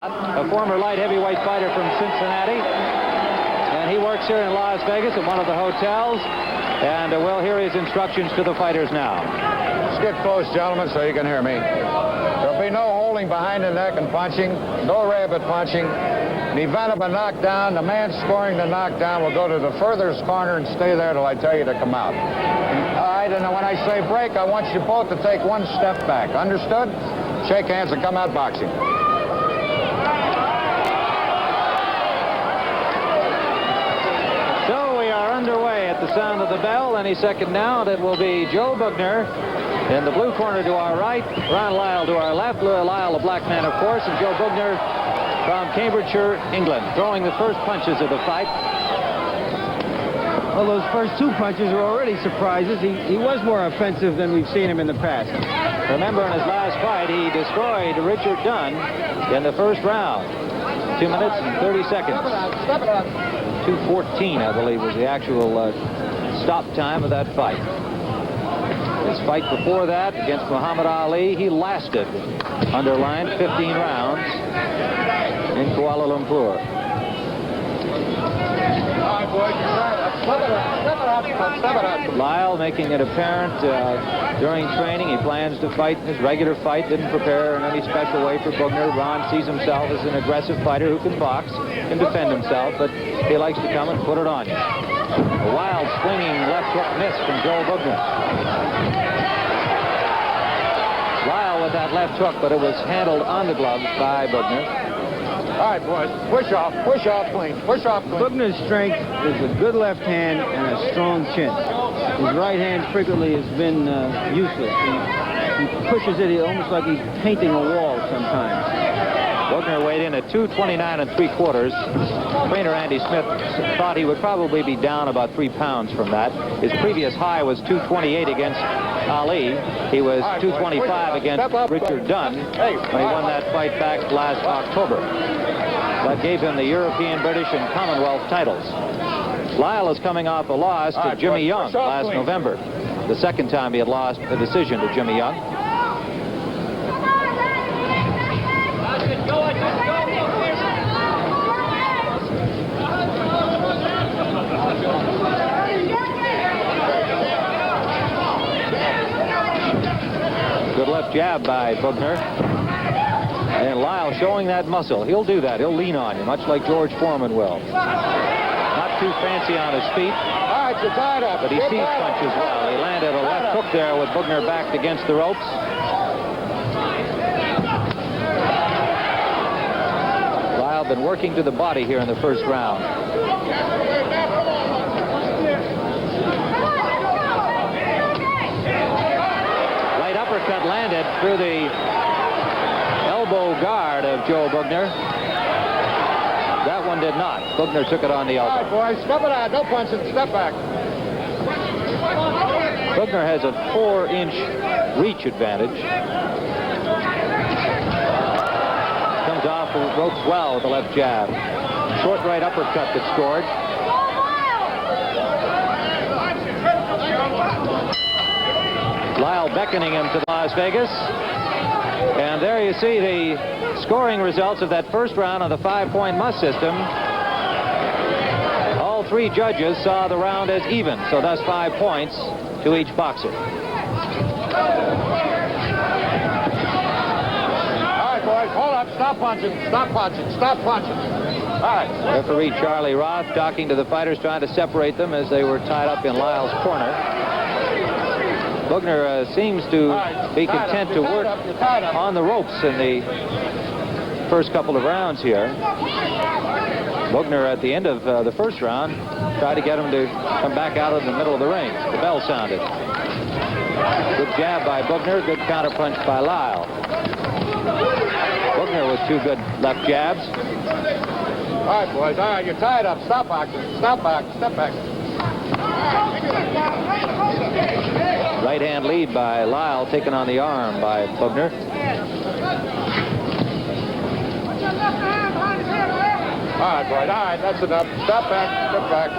A former light heavyweight fighter from Cincinnati, and he works here in Las Vegas at one of the hotels, and we'll hear his instructions to the fighters now. Let's get close, gentlemen, so you can hear me. There'll be no holding behind the neck and punching, no rabbit punching. In the event of a knockdown, the man scoring the knockdown will go to the furthest corner and stay there till I tell you to come out. All right, and when I say break, I want you both to take one step back. Understood? Shake hands and come out boxing. Underway at the sound of the bell. Any second now, it will be Joe Bugner in the blue corner to our right, Ron Lyle to our left. Lyle, a black man, of course, and Joe Bugner from Cambridgeshire, England, throwing the first punches of the fight. Well, those first two punches were already surprises. He was more offensive than we've seen him in the past. Remember, in his last fight, he destroyed Richard Dunn in the first round. 2 minutes and 30 seconds. 2:14, I believe, was the actual stop time of that fight. His fight before that against Muhammad Ali, he lasted, underlined, 15 rounds in Kuala Lumpur. Lyle making it apparent during training he plans to fight his regular fight, didn't prepare in any special way for Bugner. Ron sees himself as an aggressive fighter who can box, can defend himself, but he likes to come and put it on you. A wild swinging left hook miss from Joe Bugner. Lyle with that left hook, but it was handled on the gloves by Bugner. All right, boys. Push off clean. Push off clean. Bugner's strength is a good left hand and a strong chin. His right hand frequently has been useless. He pushes it almost like he's painting a wall sometimes. Bugner weighed in at 229 3/4. Trainer Andy Smith thought he would probably be down about 3 pounds from that. His previous high was 228 against Ali. He was 225 against Richard Dunn when he won that fight back last October. That gave him the European, British, and Commonwealth titles. Lyle is coming off a loss to Jimmy Young last November. The second time he had lost a decision to Jimmy Young. Good left jab by Bugner. And Lyle showing that muscle. He'll do that. He'll lean on you, much like George Foreman will. Not too fancy on his feet. All right, you're tied up. But he sees punches well. He landed a left hook there with Bugner backed against the ropes. Lyle been working to the body here in the first round. Right uppercut landed through the elbow guard of Joe Bugner. That one did not. Bugner took it on the elbow. All right, boys, step it out. Don't punch it. Step back. Bugner has a 4-inch reach advantage. Comes off the ropes well with the left jab. Short right uppercut that scored. Lyle beckoning him to Las Vegas. And there you see the scoring results of that first round on the 5-point must system. All three judges saw the round as even, so that's 5 points to each boxer. All right, boys, hold up. Stop punching. Stop punching. Stop punching. All right. Referee Charlie Roth talking to the fighters, trying to separate them as they were tied up in Lyle's corner. Bugner seems to be content to work on the ropes in the first couple of rounds here. Bugner at the end of the first round tried to get him to come back out of the middle of the ring. The bell sounded. Good jab by Bugner, good counterpunch by Lyle. Bugner with 2 good left jabs. All right, boys. All right, you're tied up. Stop boxing. Stop back. Step back. Right hand lead by Lyle, taken on the arm by Bugner. All right, boys. All right, that's enough. Stop back. Step back.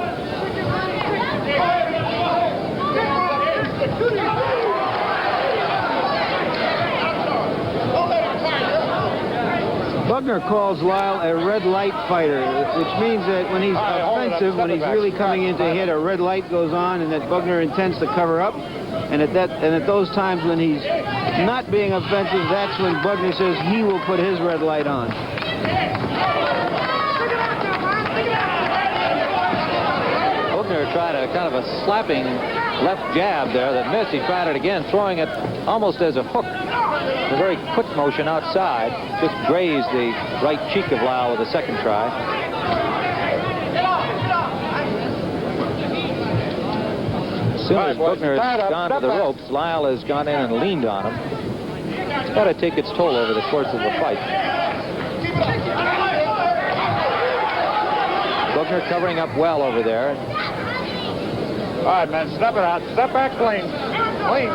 Bugner calls Lyle a red light fighter, which means that when he's offensive, when he's really coming in to hit, a red light goes on, and that Bugner intends to cover up. And at those times when he's not being offensive, that's when Bugner says he will put his red light on. Bugner tried a kind of a slapping left jab there that missed. He tried it again, throwing it almost as a hook. A very quick motion outside. Just grazed the right cheek of Lyle with a second try. As soon as Bugner has gone to the ropes, Lyle has gone in and leaned on him. It's got to take its toll over the course of the fight. Bugner covering up well over there. All right, man, step it out. Step back clean. Clean.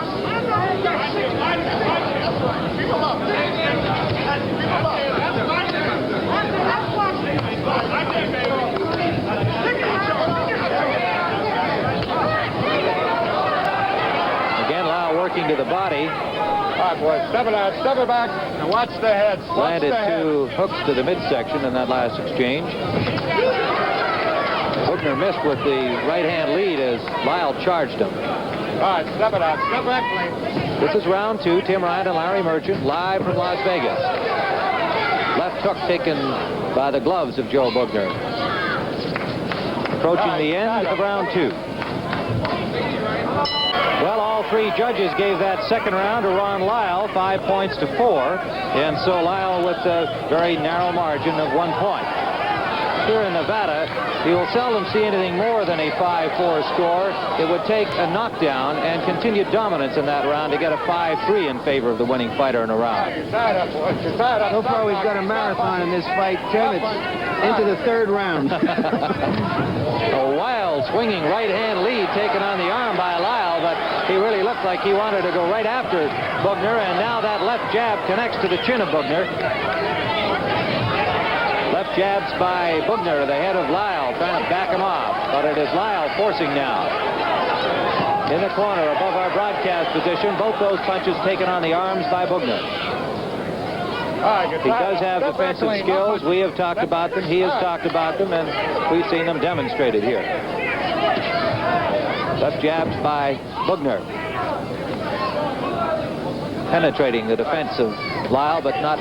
Again, Lyle working to the body. All right, boys, step it out. Step it back. And watch the head. Landed two hooks to the midsection in that last exchange. Bugner missed with the right-hand lead as Lyle charged him. All right, step it out. Step back clean. This is round two. Tim Ryan and Larry Merchant live from Las Vegas. Left hook taken by the gloves of Joe Bugner. Approaching the end of round two. Well, all three judges gave that second round to Ron Lyle, 5 points to 4. And so Lyle with a very narrow margin of 1 point. Here in Nevada, you will seldom see anything more than a 5-4 score. It would take a knockdown and continued dominance in that round to get a 5-3 in favor of the winning fighter in a round. You're tied up, boys. You're tied up. So far, we've got a marathon in this fight, Tim. It's into the third round. A wild swinging right-hand lead taken on the arm by Lyle, but he really looked like he wanted to go right after Bugner, and now that left jab connects to the chin of Bugner. Left jabs by Bugner to the head of Lyle, trying to back him off, but it is Lyle forcing now. In the corner above our broadcast position, both those punches taken on the arms by Bugner. He does have defensive skills. We have talked about them. He has talked about them, and we've seen them demonstrated here. Left jabs by Bugner. Penetrating the defense of Lyle, but not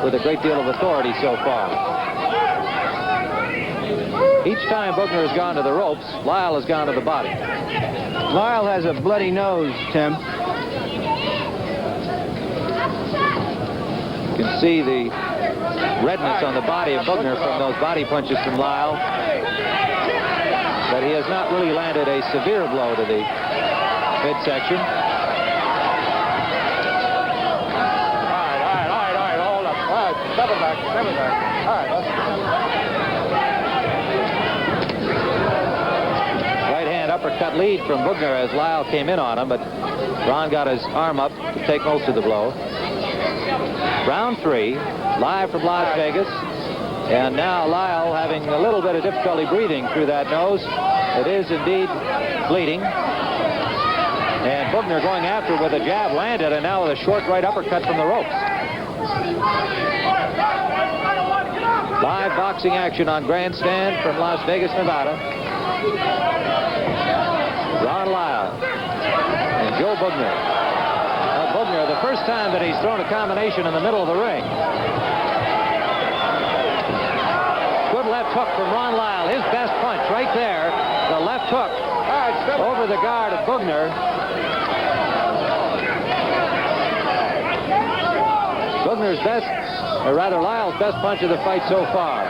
with a great deal of authority so far. Each time Bugner has gone to the ropes, Lyle has gone to the body. Lyle has a bloody nose, Tim. You can see the redness on the body of Bugner from those body punches from Lyle. But he has not really landed a severe blow to the midsection. All right, hold up. All right, step it back. All right, let's go. Uppercut lead from Bugner as Lyle came in on him, but Ron got his arm up to take most of the blow. Round three, live from Las Vegas, and now Lyle having a little bit of difficulty breathing through that nose. It is indeed bleeding. And Bugner going after with a jab landed, and now with a short right uppercut from the ropes. Live boxing action on Grandstand from Las Vegas, Nevada. Ron Lyle and Joe Bugner. Bugner, the first time that he's thrown a combination in the middle of the ring. Good left hook from Ron Lyle. His best punch right there. The left hook over the guard of Bugner. Bugner's best, or rather Lyle's best punch of the fight so far.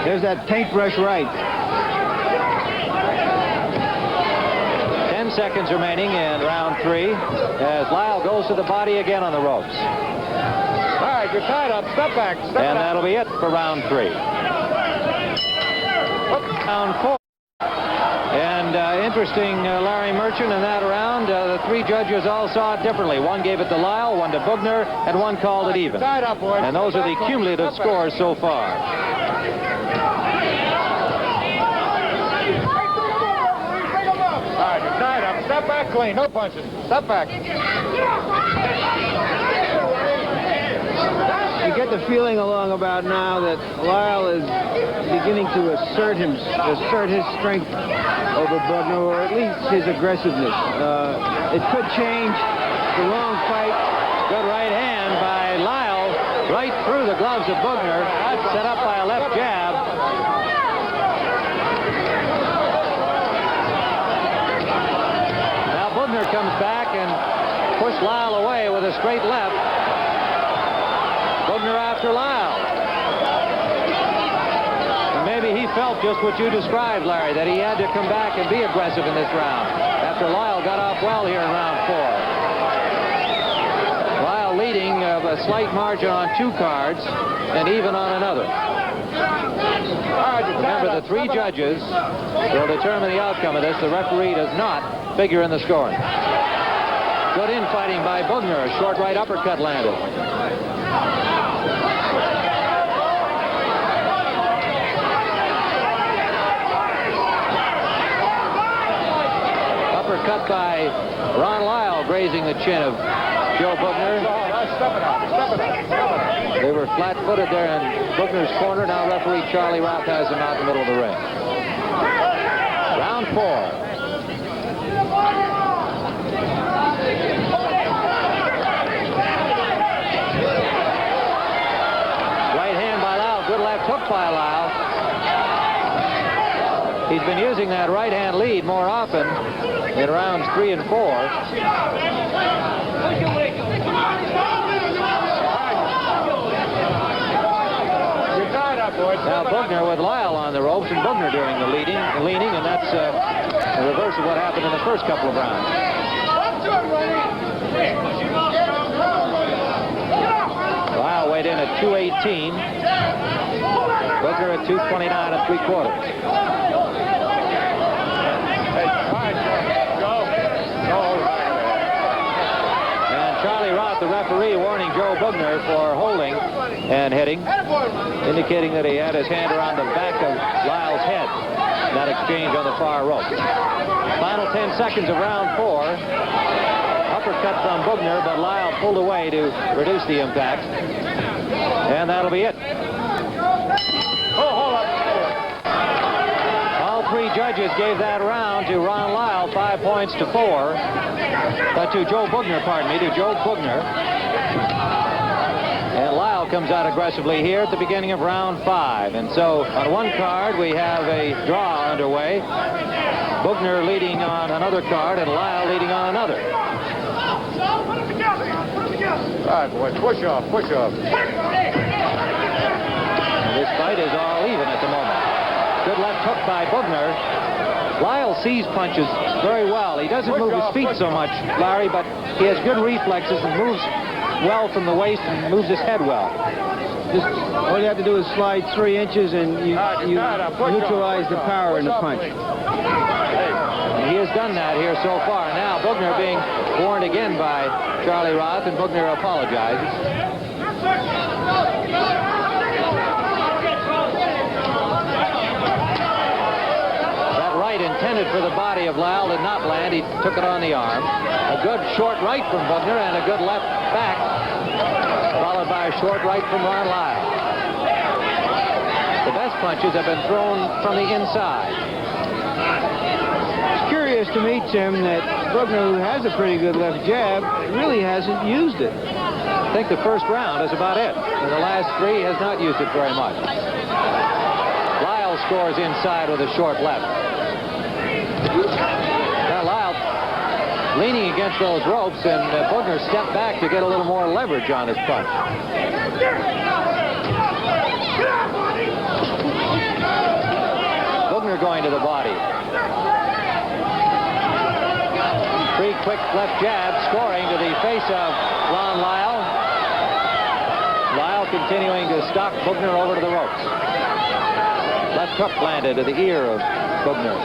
There's that paintbrush right. 10 seconds remaining in round three as Lyle goes to the body again on the ropes. All right, you're tied up. Step back. And that'll be it for round three. Round four. And interesting, Larry Merchant in that round, the three judges all saw it differently. One gave it to Lyle, one to Bugner, and one called it even. Tied up, boys. And those are the cumulative scores so far. All right, you're tied up. Step back clean. No punching. Step back. You get the feeling along about now that Lyle is beginning to assert his strength over Bugner, or at least his aggressiveness. It could change the long fight. Good right hand by Lyle, right through the gloves of Bugner, set up by a left jab. Now Bugner comes back and pushed Lyle away with a straight left. Bugner after Lyle. And maybe he felt just what you described, Larry, that he had to come back and be aggressive in this round after Lyle got off well here in round 4. Lyle leading of a slight margin on 2 cards and even on another. Remember, the 3 judges will determine the outcome of this. The referee does not figure in the scoring. Good infighting by Bugner. A short right uppercut landed. Uppercut by Ron Lyle, grazing the chin of Joe Bugner. They were flat-footed there in Bugner's corner. Now referee Charlie Roth has them out in the middle of the ring. Round 4. Hook by Lyle. He's been using that right hand lead more often in rounds 3 and 4. Now Bugner with Lyle on the ropes, and Bugner doing the leading, leaning, and that's the reverse of what happened in the first couple of rounds. Lyle weighed in at 218. Bugner at 229 3/4. And Charlie Roth, the referee, warning Joe Bugner for holding and hitting, indicating that he had his hand around the back of Lyle's head. That exchange on the far rope. Final 10 seconds of round 4. Uppercut from Bugner, but Lyle pulled away to reduce the impact. And that'll be it. All 3 judges gave that round to Ron Lyle, 5 points to 4. To Joe Bugner, pardon me, to Joe Bugner. And Lyle comes out aggressively here at the beginning of round 5. And so on one card we have a draw underway. Bugner leading on another card and Lyle leading on another. All right, boys, push off, push off. This fight is all even at the moment. Good left hook by Bugner. Lyle sees punches very well. He doesn't move his feet so much, Larry, but he has good reflexes and moves well from the waist and moves his head well. Just all you have to do is slide 3 inches and you neutralize the power in the punch. And he has done that here so far. Now Bugner being warned again by Charlie Roth, and Bugner apologizes. Intended for the body of Lyle did not land. He took it on the arm. A good short right from Bugner and a good left back, followed by a short right from Ron Lyle. The best punches have been thrown from the inside. It's curious to me, Tim, that Bugner, who has a pretty good left jab, really hasn't used it. I think the first round is about it. In the last 3, he has not used it very much. Lyle scores inside with a short left. Now Lyle leaning against those ropes, and Bugner stepped back to get a little more leverage on his punch. Bugner going to the body. 3 quick left jabs, scoring to the face of Ron Lyle. Lyle continuing to stalk Bugner over to the ropes. Left hook landed to the ear of Bugner.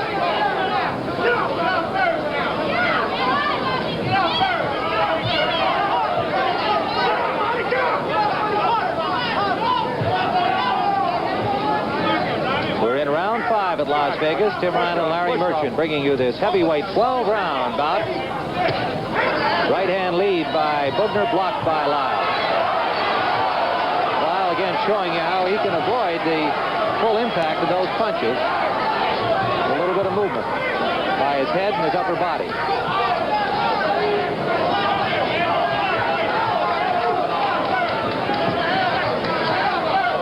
We're in round 5 at Las Vegas, Tim Ryan and Larry Merchant bringing you this heavyweight 12-round bout. Right hand lead by Bugner, blocked by Lyle. Lyle again showing you how he can avoid the full impact of those punches. A little bit of movement by his head and his upper body.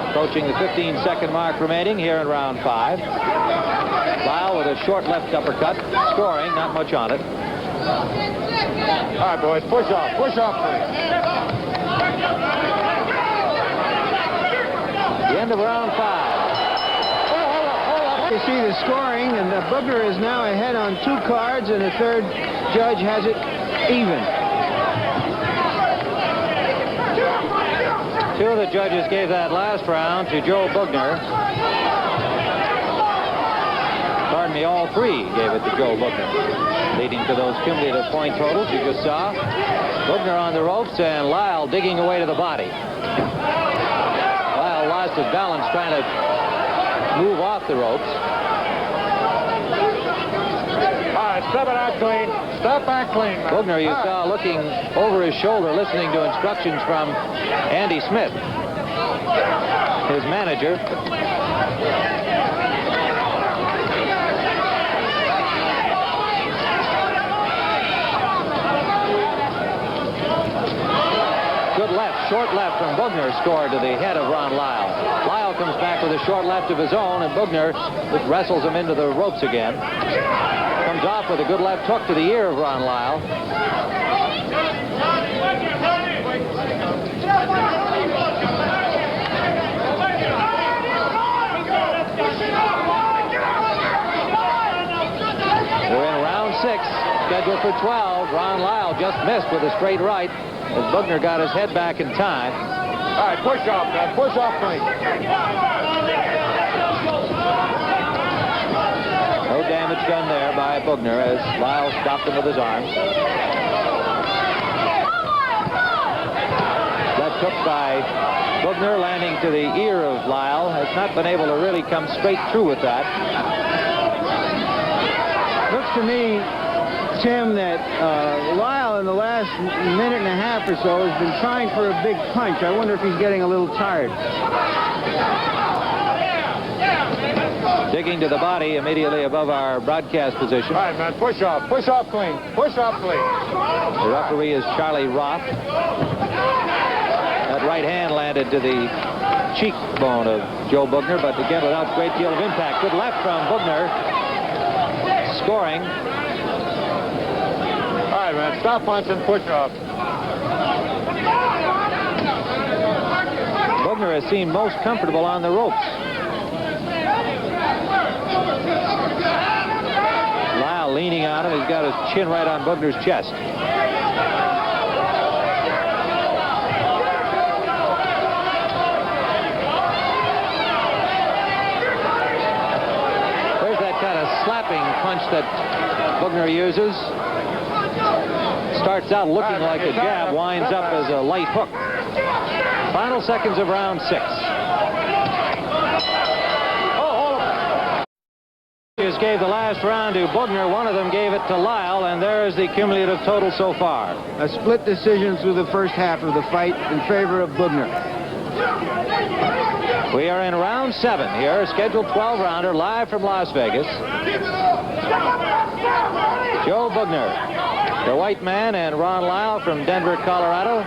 Approaching the 15-second mark remaining here in round 5. Lyle with a short left uppercut, scoring, not much on it. All right, boys, push off, please. The end of round 5. You see the scoring, and Bugner is now ahead on 2 cards, and the third judge has it even. 2 of the judges gave that last round to Joe Bugner. Pardon me, all 3 gave it to Joe Bugner, leading to those cumulative point totals you just saw. Bugner on the ropes and Lyle digging away to the body. Lyle lost his balance trying to move off the ropes. All right, step it out clean. Step back clean, man. Bugner, you saw looking over his shoulder, listening to instructions from Andy Smith, his manager. Good left, short left from Bugner scored to the head of Ron Lyle. Lyle comes back with a short left of his own, and Bugner wrestles him into the ropes again. Comes off with a good left hook to the ear of Ron Lyle. We're in round 6, scheduled for 12. Ron Lyle just missed with a straight right as Bugner got his head back in time. All right, push off, man. Push off clean. No damage done there by Bugner as Lyle stopped him with his arms. Left hook by Bugner landing to the ear of Lyle. Has not been able to really come straight through with that. Looks to me, Tim, that Lyle in the last minute and a half or so has been trying for a big punch. I wonder if he's getting a little tired. Digging to the body immediately above our broadcast position. All right, man, push off clean. Push off clean. The referee is Charlie Roth. That right hand landed to the cheekbone of Joe Bugner, but again without a great deal of impact. Good left from Bugner. Scoring. All right, man, stop punching, push off. Bugner has seemed most comfortable on the ropes. Lyle leaning on him. He's got his chin right on Bugner's chest. There's that kind of slapping punch that Bugner uses. Starts out looking like a jab, winds up as a light hook. Final seconds of round 6. Gave the last round to Bugner. One of them gave it to Lyle, and there's the cumulative total so far. A split decision through the first half of the fight in favor of Bugner. We are in round 7 here, scheduled 12-rounder, live from Las Vegas. Joe Bugner, the white man, and Ron Lyle from Denver, Colorado.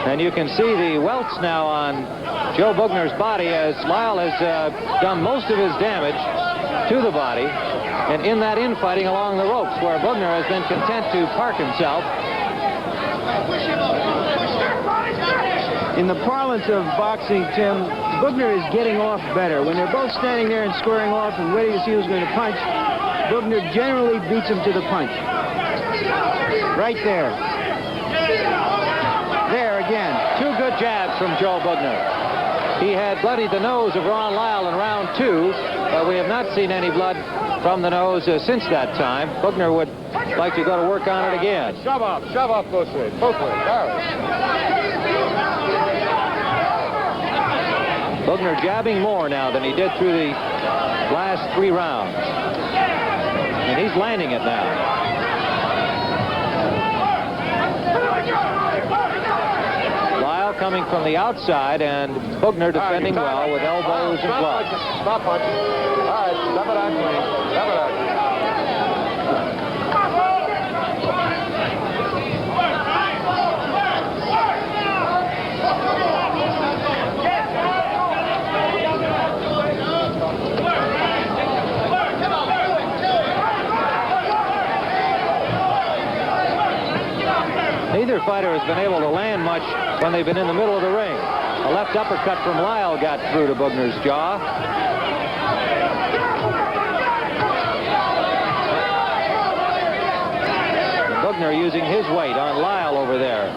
And you can see the welts now on Joe Bugner's body as Lyle has done most of his damage to the body, and in that infighting along the ropes where Bugner has been content to park himself. In the parlance of boxing, Tim, Bugner is getting off better. When they're both standing there and squaring off and waiting to see who's going to punch, Bugner generally beats him to the punch. Right there. There again. 2 good jabs from Joe Bugner. He had bloodied the nose of Ron Lyle in round 2, but we have not seen any blood from the nose since that time. Bugner would like to go to work on it again. Shove off both ways. All right. Bugner jabbing more now than he did through the last 3 rounds. And he's landing it now. Lyle coming from the outside, and Bugner defending well with elbows and gloves. Stop punching. All right, step it out, clean. Step it out. Neither fighter has been able to land much when they've been in the middle of the ring. A left uppercut from Lyle got through to Bugner's jaw. Bugner using his weight on Lyle over there,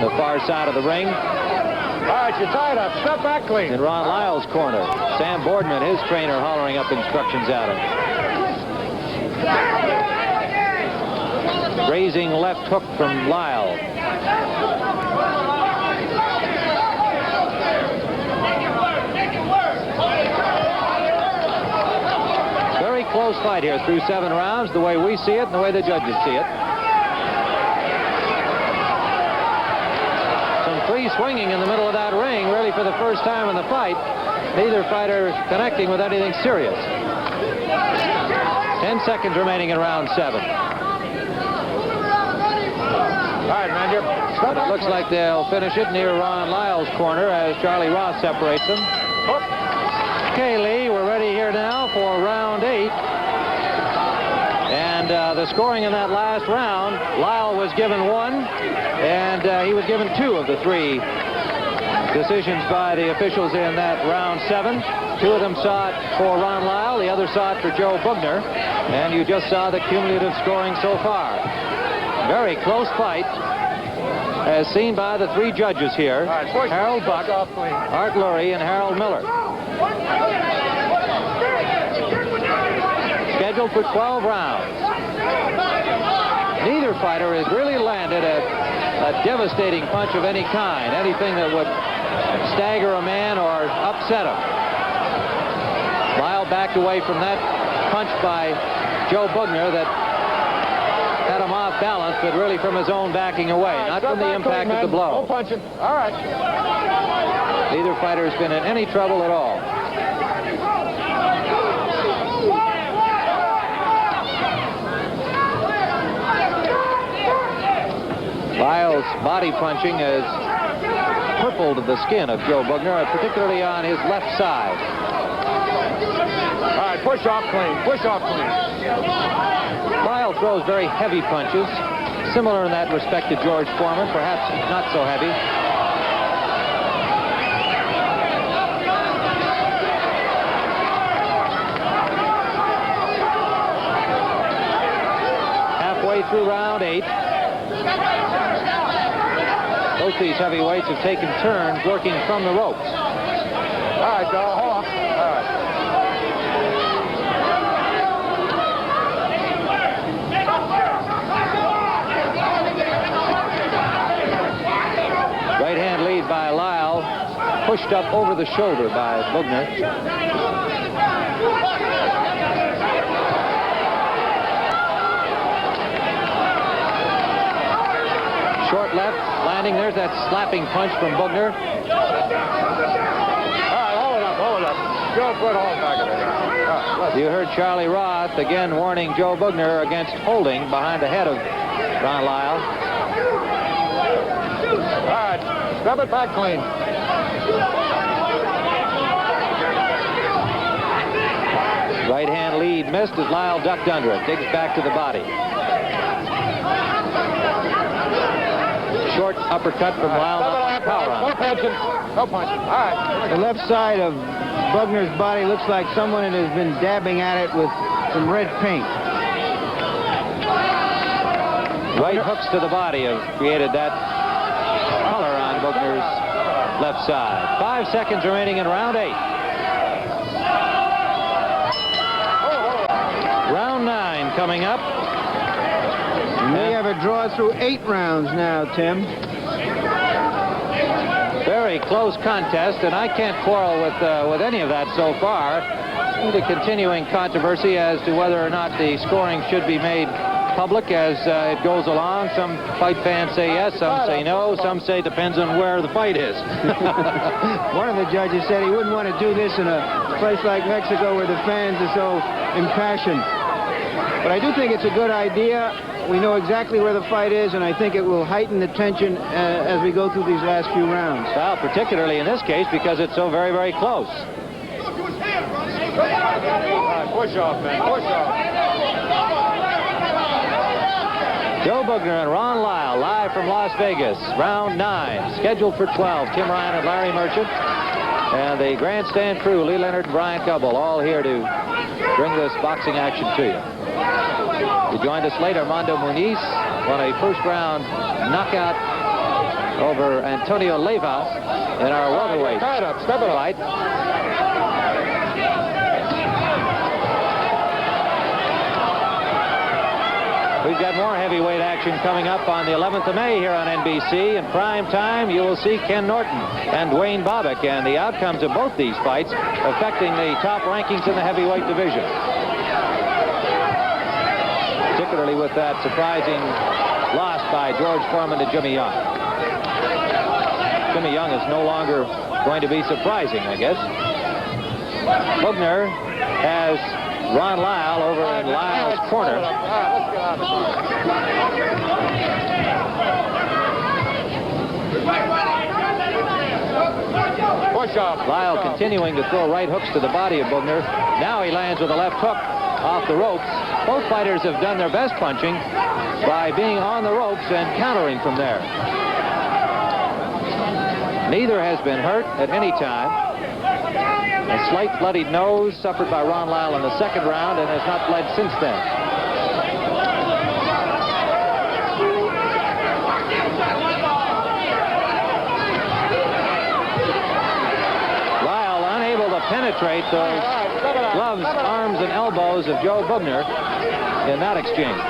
the far side of the ring. All right, you're tied up. Step back clean. In Ron Lyle's corner, Sam Boardman, his trainer, hollering up instructions at him. Raising left hook from Lyle. Very close fight here through 7 rounds, the way we see it and the way the judges see it. Some free swinging in the middle of that ring, really for the first time in the fight. Neither fighter connecting with anything serious. 10 seconds remaining in round 7. All right, man, But it looks like they'll finish it near Ron Lyle's corner as Charlie Ross separates them. Okay, Lee, we're ready here now for round 8. And the scoring in that last round, Lyle was given 1, and he was given 2 of the 3 decisions by the officials in that round 7. 2 of them saw it for Ron Lyle, the other saw it for Joe Bugner, and you just saw the cumulative scoring so far. Very close fight, as seen by the 3 judges here, Harold Buck, Art Lurie, and Harold Miller. Scheduled for 12 rounds. Neither fighter has really landed a devastating punch of any kind, anything that would stagger a man or upset him. Lyle backed away from that punch by Joe Bugner that had him off balance, but really from his own backing away, not from the impact of the blow. No punching. All right. Neither fighter has been in any trouble at all. Lyle's body punching has crippled the skin of Joe Bugner, particularly on his left side. All right, push off clean. Push off clean. Lyle throws very heavy punches, similar in that respect to George Foreman, perhaps not so heavy. Halfway through round 8. Both these heavyweights have taken turns working from the ropes. All right, Joe, hold on. All right. Right hand lead by Lyle, pushed up over the shoulder by Bugner. Short left, landing. There's that slapping punch from Bugner. All right, hold it up, hold it up. Joe, put hold back in there. Right, you heard Charlie Roth again warning Joe Bugner against holding behind the head of Ron Lyle. all right, step it back clean. Right hand lead missed as Lyle ducked under it. Digs back to the body. Short uppercut from Lyle. Power on. No punching. No punching. All right. The left side of Bugner's body looks like someone that has been dabbing at it with some red paint. Right hooks to the body have created that color on Bugner's left side. 5 seconds remaining in round 8. Round 9 coming up. We have a draw through 8 rounds now, Tim. Very close contest, and I can't quarrel with any of that so far. threatened a continuing controversy as to whether or not the scoring should be made public as it goes along. Some fight fans say yes, some say no, some say depends on where the fight is. One of the judges said he wouldn't want to do this in a place like Mexico where the fans are so impassioned. But I do think it's a good idea. We know exactly where the fight is, and I think it will heighten the tension as we go through these last few rounds. Well, particularly in this case because it's so very, very close. Push off, man. Push off. Joe Bugner and Ron Lyle live from Las Vegas. Round 9, scheduled for 12. Tim Ryan and Larry Merchant. And the grandstand crew, Lee Leonard and Brian Cubble, all here to bring this boxing action to you. We joined us later, Armando Muniz won a first-round knockout over Antonio Leyva in our welterweight fight. We've got more heavyweight action coming up on the 11th of May here on NBC. In prime time, you will see Ken Norton and Dwayne Bobbick, and the outcomes of both these fights affecting the top rankings in the heavyweight division. Particularly with that surprising loss by George Foreman to Jimmy Young. Jimmy Young is no longer going to be surprising, I guess. Bugner has Ron Lyle over in Lyle's corner. Push off. Lyle continuing to throw right hooks to the body of Bugner. Now he lands with a left hook off the ropes. Both fighters have done their best punching by being on the ropes and countering from there. Neither has been hurt at any time. A slight bloodied nose suffered by Ron Lyle in the second round and has not bled since then. Lyle unable to penetrate those gloves, arms, and elbows of Joe Bugner in that exchange.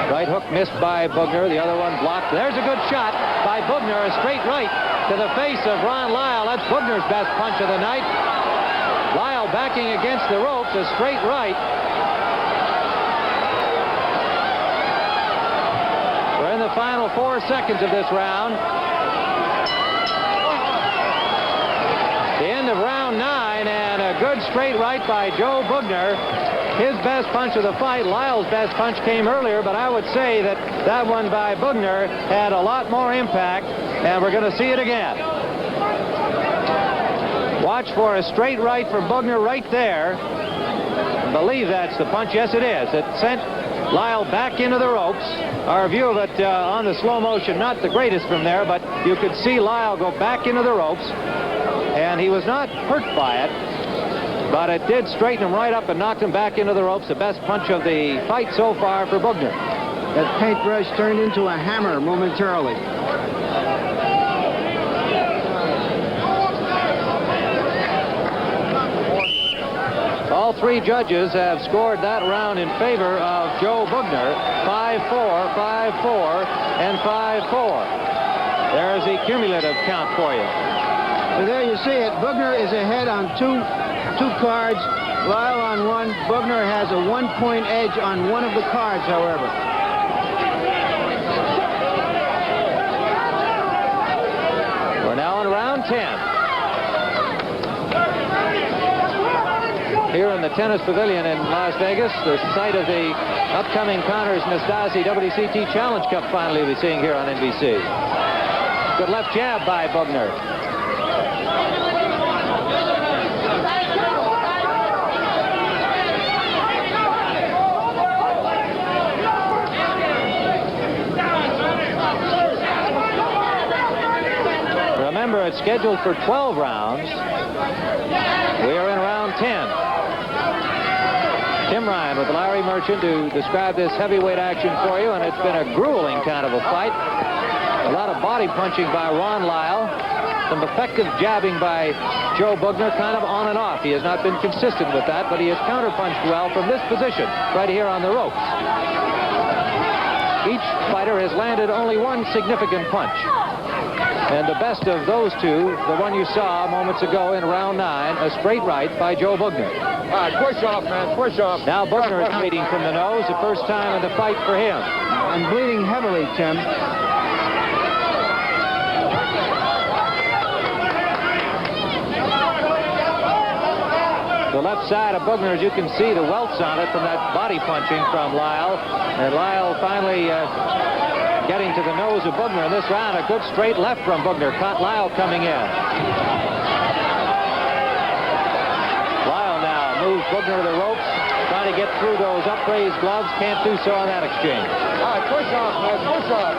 Right hook missed by Bugner. The other one blocked. There's a good shot by Bugner. A straight right to the face of Ron Lyle. That's Bugner's best punch of the night. Lyle backing against the ropes. A straight right. We're in the final 4 seconds of this round. The end of round 9, and a good straight right by Joe Bugner. His best punch of the fight. Lyle's best punch came earlier, but I would say that that one by Bugner had a lot more impact, and we're going to see it again. Watch for a straight right from Bugner right there. I believe that's the punch. Yes, it is. It sent Lyle back into the ropes. Our view of it on the slow motion, not the greatest from there, but you could see Lyle go back into the ropes, and he was not hurt by it. But it did straighten him right up and knocked him back into the ropes. The best punch of the fight so far for Bugner. That paintbrush turned into a hammer momentarily. All three judges have scored that round in favor of Joe Bugner. 5-4, 5-4, and 5-4. There's the cumulative count for you. So there you see it. Bugner is ahead on two cards, Lyle on one. Bugner has a 1-point edge on one of the cards, however. We're now in round 10. Here in the tennis pavilion in Las Vegas, the site of the upcoming Connors Nastasi WCT Challenge Cup final you'll be seeing here on NBC. Good left jab by Bugner. Remember, it's scheduled for 12 rounds. We are in round 10. Tim Ryan with Larry Merchant to describe this heavyweight action for you, and it's been a grueling kind of a fight. A lot of body punching by Ron Lyle. Some effective jabbing by Joe Bugner, kind of on and off. He has not been consistent with that, but he has counterpunched well from this position, right here on the ropes. Each fighter has landed only one significant punch. And the best of those two, the one you saw moments ago in round 9, a straight right by Joe Bugner. All right, push off, man, push off. Now Bugner is bleeding from the nose, the first time in the fight for him. And bleeding heavily, Tim. The left side of Bugner, as you can see, the welts on it from that body punching from Lyle. And Lyle finally getting to the nose of Bugner in this round. A good straight left from Bugner. Caught Lyle coming in. Lyle now moves Bugner to the ropes, trying to get through those upraised gloves. Can't do so on that exchange. All right, push off, man, push off.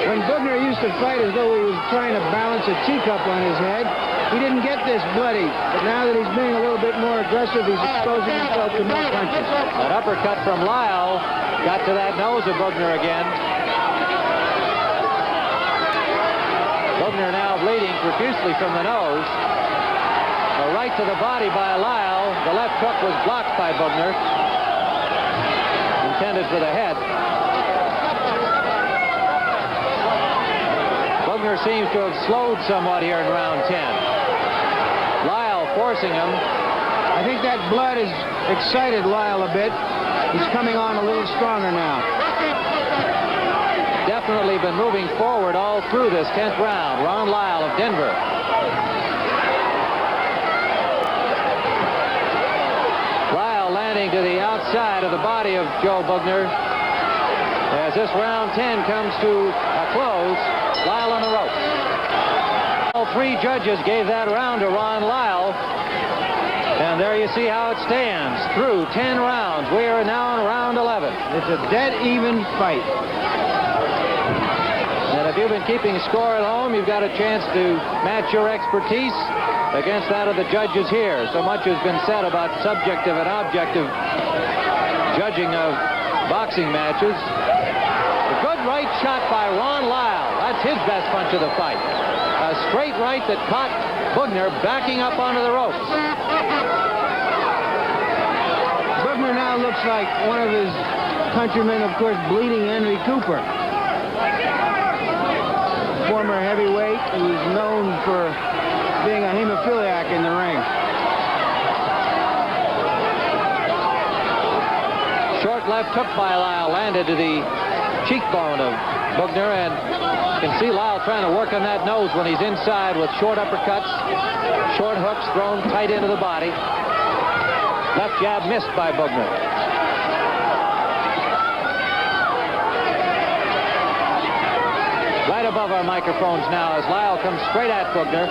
When Bugner used to fight as though he was trying to balance a teacup on his head, he didn't get this bloody. But now that he's being a little bit more aggressive, he's exposing himself to more punches. That uppercut from Lyle got to that nose of Bugner again. Bugner now bleeding profusely from the nose. A right to the body by Lyle. The left hook was blocked by Bugner. Intended for the head. Bugner seems to have slowed somewhat here in round 10. Lyle forcing him. I think that blood has excited Lyle a bit. He's coming on a little stronger now. Definitely been moving forward all through this 10th round. Ron Lyle of Denver. Lyle landing to the outside of the body of Joe Bugner. As this round 10 comes to a close, Lyle on the ropes. All 3 judges gave that round to Ron Lyle. And there you see how it stands through 10 rounds. We are now in round 11. It's a dead even fight. And if you've been keeping score at home, you've got a chance to match your expertise against that of the judges here. So much has been said about subjective and objective judging of boxing matches. A good right shot by Ron Lyle. That's his best punch of the fight. A straight right that caught Bugner backing up onto the ropes. Bugner now looks like one of his countrymen, of course, bleeding Henry Cooper. Former heavyweight who's known for being a hemophiliac in the ring. Short left hook by Lyle landed to the cheekbone of Bugner, and you can see Lyle trying to work on that nose when he's inside with short uppercuts, short hooks thrown tight into the body. Left jab missed by Bugner. Right above our microphones now as Lyle comes straight at Bugner.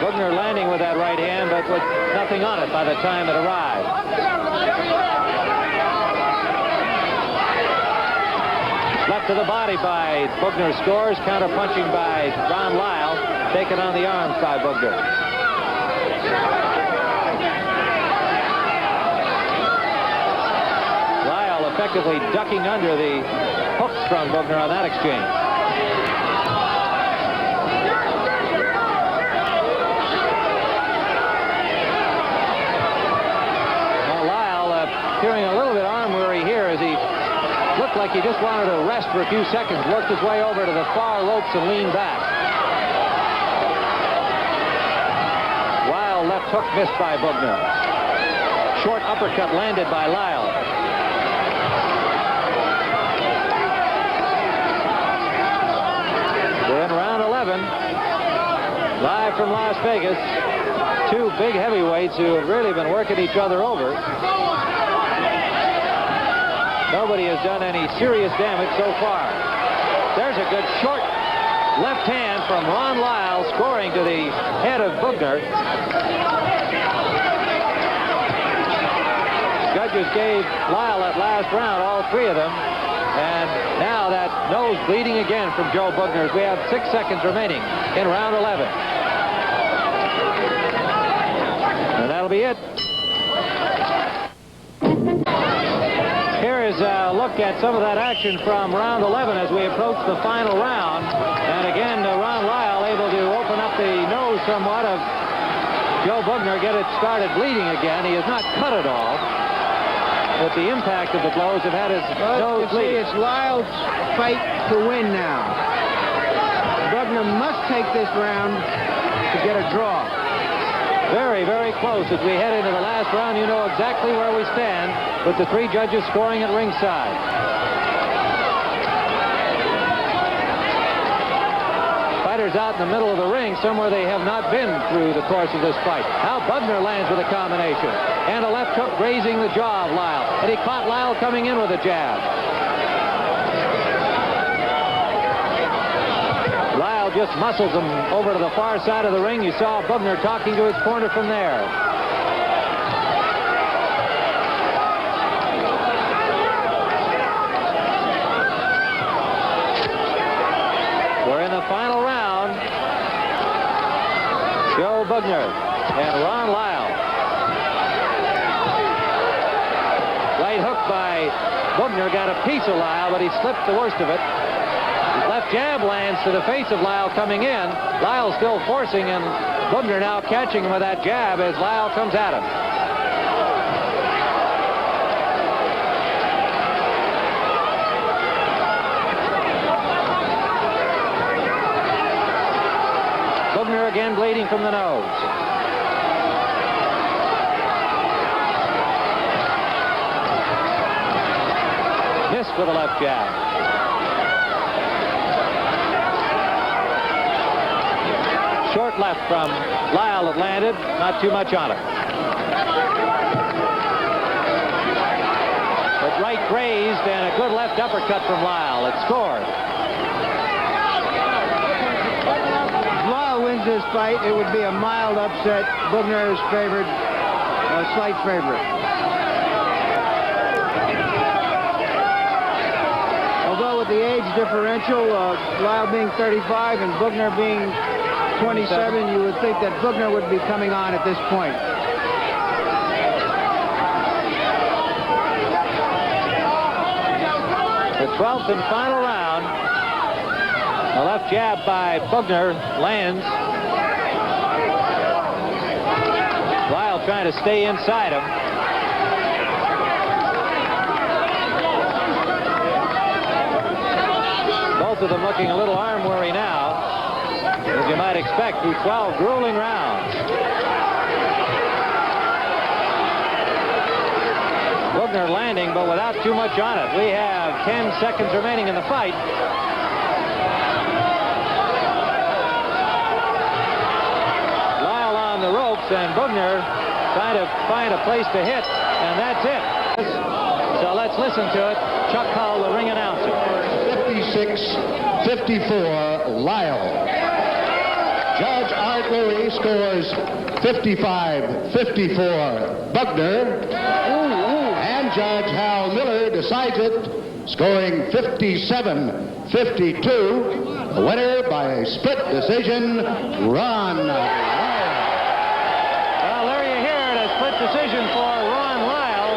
Bugner landing with that right hand, but with nothing on it by the time it arrived. Left to the body by Bugner scores. Counter punching by Ron Lyle. Taken on the arms by Bugner. Lyle effectively ducking under the hooks from Bugner on that exchange. Appearing a little bit arm weary here as he looked like he just wanted to rest for a few seconds, worked his way over to the far ropes and leaned back. Wild left hook missed by Bugner. Short uppercut landed by Lyle. We're in round 11. Live from Las Vegas. 2 big heavyweights who have really been working each other over. Nobody has done any serious damage so far. There's a good short left hand from Ron Lyle, scoring to the head of Bugner. Judges gave Lyle that last round, all 3 of them. And now that nose bleeding again from Joe Bugner as we have 6 seconds remaining in round 11. And that'll be it. Here is a look at some of that action from round 11 as we approach the final round. And again, Ron Lyle able to open up the nose somewhat of Joe Bugner get it started bleeding again. He has not cut at all, but the impact of the blows have had his nose bleeding. It's Lyle's fight to win now. Bugner must take this round to get a draw. Very, very close as we head into the last round. You know exactly where we stand with the three judges scoring at ringside. Fighters out in the middle of the ring, somewhere they have not been through the course of this fight. Now Bugner lands with a combination. And a left hook grazing the jaw of Lyle. And he caught Lyle coming in with a jab. Lyle just muscles him over to the far side of the ring. You saw Bugner talking to his corner from there. We're in the final round. Joe Bugner and Ron Lyle. Right hook by Bugner got a piece of Lyle, but he slipped the worst of it. Left jab lands to the face of Lyle coming in. Lyle still forcing, and Bugner now catching him with that jab as Lyle comes at him. Bugner again bleeding from the nose. Missed with a left jab. Short left from Lyle that landed, not too much on it. But right grazed and a good left uppercut from Lyle. It scored. If Lyle wins this fight, it would be a mild upset. Bugner is favored, a slight favorite. Although with the age differential, Lyle being 35 and Bugner being 27, you would think that Bugner would be coming on at this point. The 12th and final round. A left jab by Bugner lands. Lyle trying to stay inside him. Both of them looking a little arm weary now, as you might expect, through 12 grueling rounds. Bugner landing, but without too much on it. We have 10 seconds remaining in the fight. Lyle on the ropes, and Bugner trying to find a place to hit, and that's it. So let's listen to it. Chuck Hull, the ring announcer. 56-54, Lyle. Judge Art Lurie scores 55-54 Bugner. And Judge Hal Miller decides it, scoring 57-52. The winner by a split decision, Ron Lyle. Well, there you hear it, a split decision for Ron Lyle.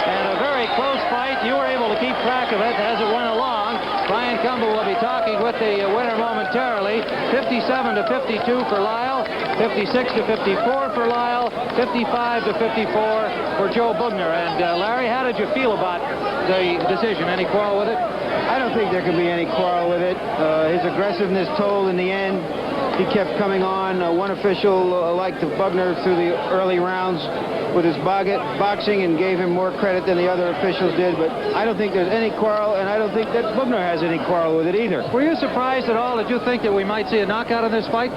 And a very close fight. You were able to keep track of it as it went along. Brian Campbell will be talking with the winner momentarily. 57-52 for Lyle, 56-54 for Lyle, 55-54 for Joe Bugner. And Larry, how did you feel about the decision? Any quarrel with it? I don't think there can be any quarrel with it. His aggressiveness told in the end. He kept coming on. One official liked Bugner through the early rounds with his boxing and gave him more credit than the other officials did. But I don't think there's any quarrel, and I don't think that Bugner has any quarrel with it either. Were you surprised at all? Did you think that we might see a knockout in this fight?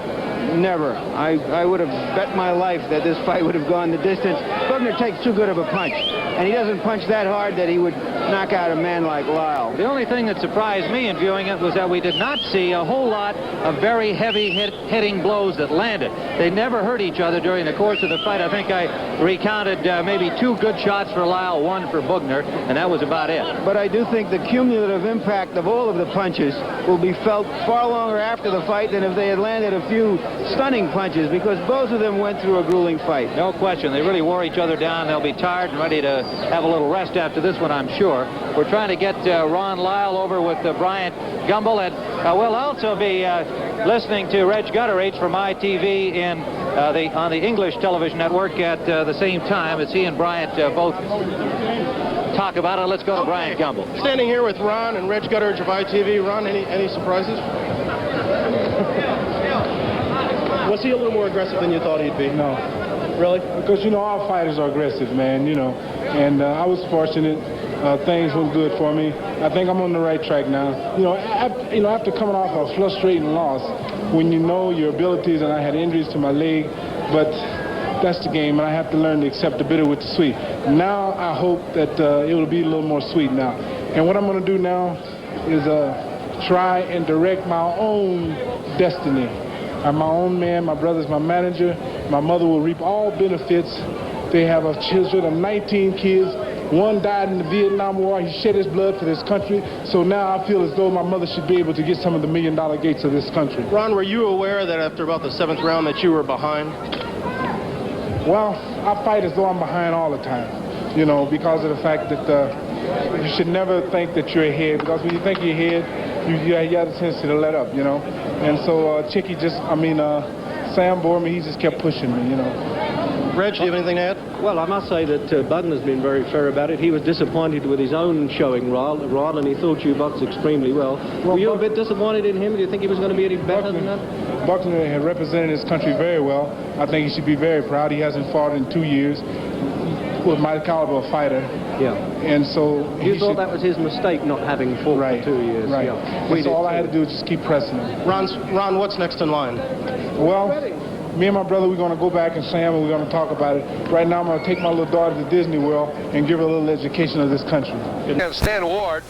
Never. I would have bet my life that this fight would have gone the distance. Bugner takes too good of a punch, and he doesn't punch that hard that he would knock out a man like Lyle. The only thing that surprised me in viewing it was that we did not see a whole lot of very heavy hitting blows that landed. They never hurt each other during the course of the fight. I think I recounted maybe 2 good shots for Lyle, 1 for Bugner, and that was about it. But I do think the cumulative impact of all of the punches will be felt far longer after the fight than if they had landed a few stunning punches, because both of them went through a grueling fight. No question. They really wore each other down. They'll be tired and ready to have a little rest after this one, I'm sure. We're trying to get Ron Lyle over with Bryant Gumbel, and we'll also be listening to Reg Gutteridge from ITV in on the English television network at the same time as he and Bryant both talk about it. Let's go to Bryant Gumbel. Standing here with Ron and Reg Gutteridge of ITV. Ron, any surprises? Was he a little more aggressive than you thought he'd be? No. Really? Because, you know, all fighters are aggressive, man, you know. And I was fortunate. Things went good for me. I think I'm on the right track now. You know, after coming off a frustrating loss, when you know your abilities, and I had injuries to my leg, but that's the game, and I have to learn to accept the bitter with the sweet. Now I hope that it will be a little more sweet now. And what I'm going to do now is try and direct my own destiny. I'm my own man. My brother's my manager. My mother will reap all benefits. They have children of 19 kids. One died in the Vietnam War. He shed his blood for this country. So now I feel as though my mother should be able to get some of the million-dollar gates of this country. Ron, were you aware that after about the 7th round that you were behind? Well, I fight as though I'm behind all the time, you know, because of the fact that you should never think that you're ahead, because when you think you're ahead, you have a tendency to let up, you know. And so Sam Borman, he just kept pushing me, you know. Reg, do you have anything to add? Well, I must say that Bugner's been very fair about it. He was disappointed with his own showing, Rod, and he thought you boxed extremely well. Were you a bit disappointed in him? Do you think he was going to be any better than that? Buckner had represented his country very well. I think he should be very proud. He hasn't fought in 2 years with my caliber of fighter. Yeah. And so you thought that was his mistake, not having fought for 2 years. Right. Yeah. So all I had to do was just keep pressing him. Ron, what's next in line? Well, me and my brother, we're going to go back and Sam, and we're going to talk about it. Right now, I'm going to take my little daughter to Disney World and give her a little education of this country. Stan Ward.